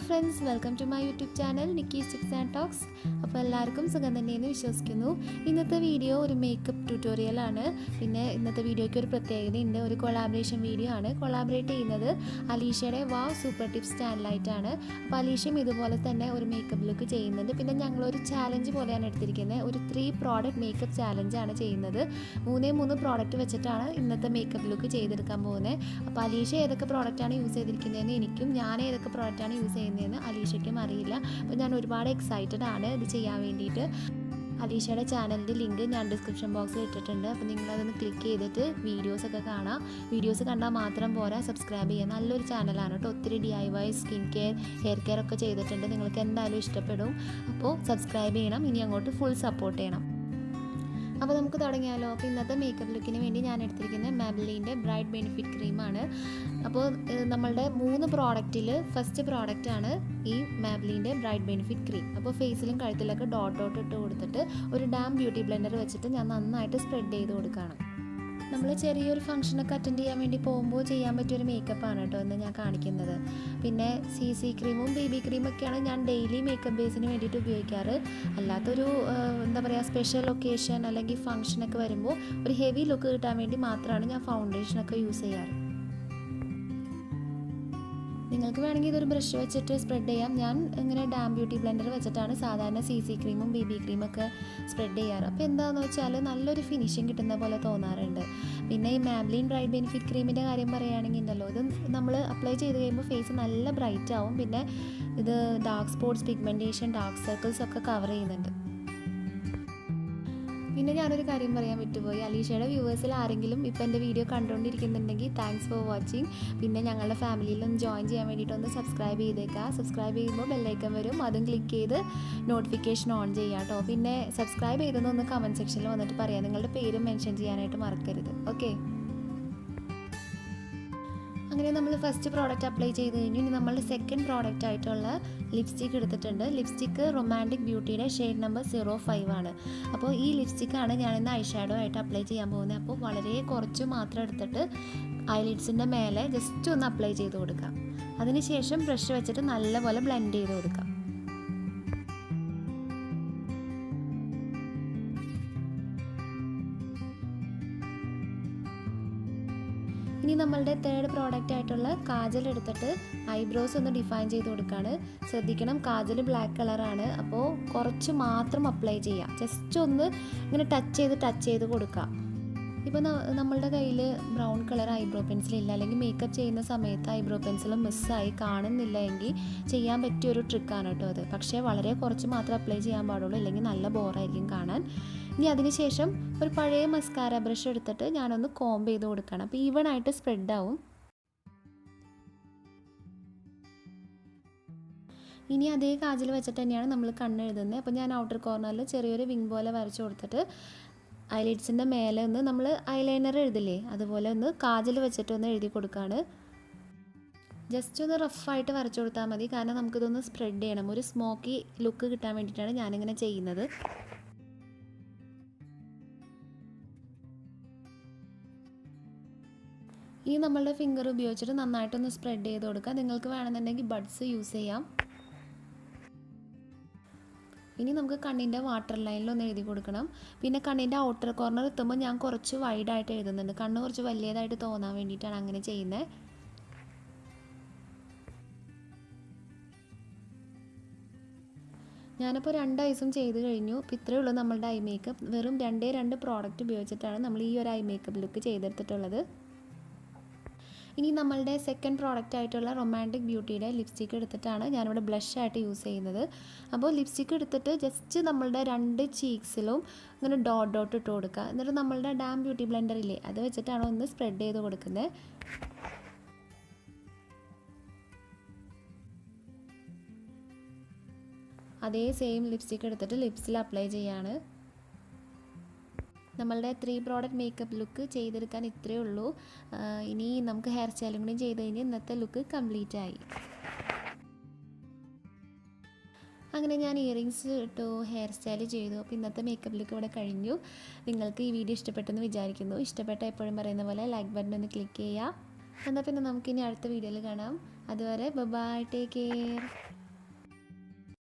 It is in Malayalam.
friends, welcome to my YouTube channel Nikki Sticks and Talks. അപ്പോൾ എല്ലാവർക്കും സുഖം തന്നെയെന്ന് വിശ്വസിക്കുന്നു. ഇന്നത്തെ വീഡിയോ ഒരു മേക്കപ്പ് ട്യൂട്ടോറിയൽ ആണ്. പിന്നെ ഇന്നത്തെ വീഡിയോയ്ക്ക് ഒരു പ്രത്യേകതയുണ്ട്, ഒരു കൊളാബറേഷൻ വീഡിയോ ആണ്. കൊളാബറേറ്റ് ചെയ്യുന്നത് അലീഷയുടെ വാവ് സൂപ്പർ ടിപ്സ് ചാനലായിട്ടാണ്. അപ്പോൾ അലീഷയും ഇതുപോലെ തന്നെ ഒരു മേക്കപ്പ് ലുക്ക് ചെയ്യുന്നുണ്ട്. പിന്നെ ഞങ്ങളൊരു ചാലഞ്ച് പോലെയാണ് എടുത്തിരിക്കുന്നത്. ഒരു 3 പ്രോഡക്റ്റ് മേക്കപ്പ് ചാലഞ്ചാണ് ചെയ്യുന്നത്. 3 പ്രോഡക്റ്റ് വെച്ചിട്ടാണ് ഇന്നത്തെ മേക്കപ്പ് ലുക്ക് ചെയ്തെടുക്കാൻ പോകുന്നത്. അപ്പോൾ അലീഷ ഏതൊക്കെ പ്രോഡക്റ്റാണ് യൂസ് ചെയ്തിരിക്കുന്നതെന്ന് എനിക്കും, ഞാൻ ഏതൊക്കെ പ്രോഡക്റ്റാണ് യൂസ് ചെയ്യുന്നതെന്ന് അലീഷയ്ക്കും അറിയില്ല. അപ്പോൾ ഞാൻ ഒരുപാട് എക്സൈറ്റഡ് ആണ് ഇത് ചെയ്യാൻ വേണ്ടിയിട്ട്. അലീഷയുടെ ചാനലിൻ്റെ ലിങ്ക് ഞാൻ ഡിസ്ക്രിപ്ഷൻ ബോക്സിൽ ഇട്ടിട്ടുണ്ട്. അപ്പോൾ നിങ്ങളതൊന്ന് ക്ലിക്ക് ചെയ്തിട്ട് വീഡിയോസൊക്കെ കാണാം. വീഡിയോസ് കണ്ടാൽ മാത്രം പോരാ, സബ്സ്ക്രൈബ് ചെയ്യുക. നല്ലൊരു ചാനലാണ് കേട്ടോ. ഒത്തിരി DIY, skin care, hair care ഒക്കെ ചെയ്തിട്ടുണ്ട്. നിങ്ങൾക്ക് എന്തായാലും ഇഷ്ടപ്പെടും. അപ്പോൾ സബ്സ്ക്രൈബ് ചെയ്യണം. ഇനി അങ്ങോട്ട് ഫുൾ സപ്പോർട്ട് ചെയ്യണം. അപ്പോൾ നമുക്ക് തുടങ്ങിയാലോ. അപ്പോൾ ഇന്നത്തെ മേക്കപ്പ് ലുക്കിന് വേണ്ടി ഞാൻ എടുത്തിരിക്കുന്നത് മാബ്ലിൻ്റെ ബ്രൈറ്റ് ബെനിഫിറ്റ് ക്രീമാണ്. അപ്പോൾ നമ്മളുടെ 3 പ്രോഡക്റ്റിൽ ഫസ്റ്റ് പ്രോഡക്റ്റാണ് ഈ മാബ്ലിൻ്റെ ബ്രൈറ്റ് ബെനിഫിറ്റ് ക്രീം. അപ്പോൾ ഫേസിലും കഴുത്തിലൊക്കെ ഡോട്ട് ഇട്ട് കൊടുത്തിട്ട് ഒരു ഡാം ബ്യൂട്ടി ബ്ലെൻഡർ വെച്ചിട്ട് ഞാൻ നന്നായിട്ട് സ്പ്രെഡ് ചെയ്ത് കൊടുക്കുകയാണ്. നമ്മൾ ചെറിയൊരു ഫംഗ്ഷനൊക്കെ അറ്റൻഡ് ചെയ്യാൻ വേണ്ടി പോകുമ്പോൾ ചെയ്യാൻ പറ്റിയൊരു മേക്കപ്പാണ് കേട്ടോ ഇന്ന് ഞാൻ കാണിക്കുന്നത്. പിന്നെ CC ക്രീമും BB ക്രീമൊക്കെയാണ് ഞാൻ ഡെയിലി മേക്കപ്പ് ബേസിന് വേണ്ടിയിട്ട് ഉപയോഗിക്കാറ്. അല്ലാത്തൊരു എന്താ പറയുക, സ്പെഷ്യൽ ഒക്കേഷൻ അല്ലെങ്കിൽ ഫംഗ്ഷനൊക്കെ വരുമ്പോൾ ഒരു ഹെവി ലുക്ക് കിട്ടാൻ വേണ്ടി മാത്രമാണ് ഞാൻ ഫൗണ്ടേഷനൊക്കെ യൂസ് ചെയ്യാറ്. നിങ്ങൾക്ക് വേണമെങ്കിൽ ഇതൊരു ബ്രഷ് വെച്ചിട്ട് സ്പ്രെഡ് ചെയ്യാം. ഞാൻ ഇങ്ങനെ ഡാം ബ്യൂട്ടി ബ്ലെൻഡർ വെച്ചിട്ടാണ് സാധാരണ CC ക്രീമും BB ക്രീമൊക്കെ സ്പ്രെഡ് ചെയ്യാറ്. അപ്പോൾ എന്താണെന്ന് വെച്ചാൽ നല്ലൊരു ഫിനിഷിങ് കിട്ടുന്ന പോലെ തോന്നാറുണ്ട്. പിന്നെ ഈ മാബ്ലിൻ ബ്രൈറ്റ് ബെനിഫിറ്റ് ക്രീമിൻ്റെ കാര്യം പറയുകയാണെങ്കിൽ ഉണ്ടല്ലോ, ഇത് നമ്മൾ അപ്ലൈ ചെയ്ത് കഴിയുമ്പോൾ ഫേസ് നല്ല ബ്രൈറ്റ് ആവും. പിന്നെ ഇത് dark spots, pigmentation, dark circles ഒക്കെ കവർ ചെയ്യുന്നുണ്ട്. പിന്നെ ഞാനൊരു കാര്യം പറയാൻ വിട്ടുപോയി. അലീഷയുടെ വ്യൂവേഴ്സിൽ ആരെങ്കിലും ഇപ്പോൾ എൻ്റെ വീഡിയോ കണ്ടുകൊണ്ടിരിക്കുന്നുണ്ടെങ്കിൽ താങ്ക്സ് ഫോർ വാച്ചിങ്. പിന്നെ ഞങ്ങളുടെ ഫാമിലിയിലൊന്ന് ജോയിൻ ചെയ്യാൻ വേണ്ടിയിട്ടൊന്ന് സബ്സ്ക്രൈബ് ചെയ്തേക്കുക. സബ്സ്ക്രൈബ് ചെയ്യുമ്പോൾ ബെല്ലൈക്കൺ വരും, അതും ക്ലിക്ക് ചെയ്ത് നോട്ടിഫിക്കേഷൻ ഓൺ ചെയ്യുക കേട്ടോ. പിന്നെ സബ്സ്ക്രൈബ് ചെയ്തെന്നൊന്ന് കമൻറ്റ് സെക്ഷനിൽ വന്നിട്ട് പറയാം. നിങ്ങളുടെ പേരും മെൻഷൻ ചെയ്യാനായിട്ട് മറക്കരുത്. ഓക്കെ, അങ്ങനെ നമ്മൾ ഫസ്റ്റ് പ്രോഡക്റ്റ് അപ്ലൈ ചെയ്ത് കഴിഞ്ഞു. ഇനി നമ്മളുടെ സെക്കൻഡ് പ്രോഡക്റ്റ് ആയിട്ടുള്ള ലിപ്സ്റ്റിക്ക് എടുത്തിട്ടുണ്ട്. ലിപ്സ്റ്റിക്ക് റൊമാൻറ്റിക് ബ്യൂട്ടിയുടെ ഷെയ്ഡ് നമ്പർ 05 ആണ്. അപ്പോൾ ഈ ലിപ്സ്റ്റിക്കാണ് ഞാനിന്ന് ഐ ഷാഡോ ആയിട്ട് അപ്ലൈ ചെയ്യാൻ പോകുന്നത്. അപ്പോൾ വളരെ കുറച്ച് മാത്രം എടുത്തിട്ട് ഐലിഡ്സിൻ്റെ മേലെ ജസ്റ്റ് ഒന്ന് അപ്ലൈ ചെയ്ത് കൊടുക്കാം. അതിനുശേഷം ബ്രഷ് വെച്ചിട്ട് നല്ലപോലെ ബ്ലെൻഡ് ചെയ്ത് കൊടുക്കാം. ഇനി നമ്മളുടെ തേർഡ് പ്രോഡക്റ്റ് ആയിട്ടുള്ള കാജൽ എടുത്തിട്ട് ഐബ്രോസ് ഒന്ന് ഡിഫൈൻ ചെയ്ത് കൊടുക്കുകയാണ്. ശ്രദ്ധിക്കണം, കാജൽ ബ്ലാക്ക് കളറാണ്. അപ്പോൾ കുറച്ച് മാത്രം അപ്ലൈ ചെയ്യാം. ജസ്റ്റ് ഒന്ന് ഇങ്ങനെ ടച്ച് ചെയ്ത് കൊടുക്കുക. ഇപ്പോൾ നമ്മളുടെ കയ്യിൽ ബ്രൗൺ കളർ ഐബ്രോ പെൻസിൽ ഇല്ല, അല്ലെങ്കിൽ മേക്കപ്പ് ചെയ്യുന്ന സമയത്ത് ഐബ്രോ പെൻസിൽ മിസ്സായി കാണുന്നില്ല എങ്കിൽ ചെയ്യാൻ പറ്റിയൊരു ട്രിക്കാണ് കേട്ടോ അത്. പക്ഷേ വളരെ കുറച്ച് മാത്രം അപ്ലൈ ചെയ്യാൻ പാടുള്ളൂ, ഇല്ലെങ്കിൽ നല്ല ബോറായിരിക്കും കാണാൻ. ഇനി അതിനുശേഷം ഒരു പഴയ മസ്കാര ബ്രഷ് എടുത്തിട്ട് ഞാനൊന്ന് കോംബ് ചെയ്ത് കൊടുക്കണം. അപ്പോൾ ഈവനായിട്ട് സ്പ്രെഡ് ആവും. ഇനി അതേ കാജൽ വെച്ചിട്ട് തന്നെയാണ് നമ്മൾ കണ്ണെഴുതുന്നത്. അപ്പോൾ ഞാൻ ഔട്ടർ കോർണറിൽ ചെറിയൊരു വിങ് പോലെ വരച്ച് കൊടുത്തിട്ട് ഐലിഡ്സിൻ്റെ മേലെ ഒന്ന് നമ്മൾ ഐലൈനർ എഴുതില്ലേ, അതുപോലെ ഒന്ന് കാജൽ വെച്ചിട്ട് ഒന്ന് എഴുതി കൊടുക്കുകയാണ്. ജസ്റ്റ് ഒന്ന് റഫായിട്ട് വരച്ചു കൊടുത്താൽ മതി, കാരണം നമുക്കിതൊന്ന് സ്പ്രെഡ് ചെയ്യണം. ഒരു സ്മോക്കി ലുക്ക് കിട്ടാൻ വേണ്ടിയിട്ടാണ് ഞാനിങ്ങനെ ചെയ്യുന്നത്. ഈ നമ്മളുടെ ഫിംഗർ ഉപയോഗിച്ചിട്ട് നന്നായിട്ടൊന്ന് സ്പ്രെഡ് ചെയ്ത് കൊടുക്കുക. നിങ്ങൾക്ക് വേണമെന്നുണ്ടെങ്കിൽ ബഡ്സ് യൂസ് ചെയ്യാം. ഇനി നമുക്ക് കണ്ണിൻ്റെ വാട്ടർ ലൈനിലൊന്ന് എഴുതി കൊടുക്കണം. പിന്നെ കണ്ണിൻ്റെ ഔട്ടർ കോർണർ എത്തുമ്പോൾ ഞാൻ കുറച്ച് വൈഡായിട്ട് എഴുതുന്നുണ്ട്. കണ്ണ് കുറച്ച് വലിയതായിട്ട് തോന്നാൻ വേണ്ടിയിട്ടാണ് അങ്ങനെ ചെയ്യുന്നത്. ഞാനിപ്പോൾ 2 ഐസും ചെയ്ത് കഴിഞ്ഞു. ഇപ്പോൾ ഇത്രയേ ഉള്ളൂ നമ്മളുടെ ഐ മേക്കപ്പ്. വെറും 2 പ്രോഡക്റ്റ് ഉപയോഗിച്ചിട്ടാണ് നമ്മൾ ഈ ഒരു ഐ മേക്കപ്പ് ലുക്ക് ചെയ്തെടുത്തിട്ടുള്ളത്. ഇനി നമ്മളുടെ സെക്കൻഡ് പ്രോഡക്റ്റ് ആയിട്ടുള്ള റൊമാൻറ്റിക് ബ്യൂട്ടിയുടെ ലിപ്സ്റ്റിക്ക് എടുത്തിട്ടാണ് ഞാനിവിടെ ബ്ലഷ് ആയിട്ട് യൂസ് ചെയ്യുന്നത്. അപ്പോൾ ലിപ്സ്റ്റിക്ക് എടുത്തിട്ട് ജസ്റ്റ് നമ്മളുടെ 2 ചീക്സിലും ഇങ്ങനെ ഡോട്ട് ഇട്ട് കൊടുക്കുക. എന്നിട്ട് നമ്മളുടെ ഡാം ബ്യൂട്ടി ബ്ലെൻഡറില്ലേ, അത് വെച്ചിട്ടാണ് ഒന്ന് സ്പ്രെഡ് ചെയ്ത് കൊടുക്കുന്നത്. അതേ സെയിം ലിപ്സ്റ്റിക്ക് എടുത്തിട്ട് ലിപ്സിൽ അപ്ലൈ ചെയ്യാണ്. നമ്മളുടെ 3 പ്രോഡക്റ്റ് മേക്കപ്പ് ലുക്ക് ചെയ്തെടുക്കാൻ ഇത്രയേ ഉള്ളൂ. ഇനി നമുക്ക് ഹെയർ സ്റ്റൈലും കൂടി ചെയ്ത് കഴിഞ്ഞാൽ ഇന്നത്തെ ലുക്ക് കംപ്ലീറ്റ് ആയി. അങ്ങനെ ഞാൻ ഇയറിങ്സ് ഇട്ടു, ഹെയർ സ്റ്റൈൽ ചെയ്തു. അപ്പോൾ ഇന്നത്തെ മേക്കപ്പ് ലുക്ക് ഇവിടെ കഴിഞ്ഞു. നിങ്ങൾക്ക് ഈ വീഡിയോ ഇഷ്ടപ്പെട്ടെന്ന് വിചാരിക്കുന്നു. ഇഷ്ടപ്പെട്ട എപ്പോഴും പറയുന്ന പോലെ ലൈക്ക് ബട്ടൺ ഒന്ന് ക്ലിക്ക് ചെയ്യുക. എന്നാൽ പിന്നെ നമുക്കിനി അടുത്ത വീഡിയോയിൽ കാണാം. അതുവരെ ബൈ, ടേക്ക് കെയർ.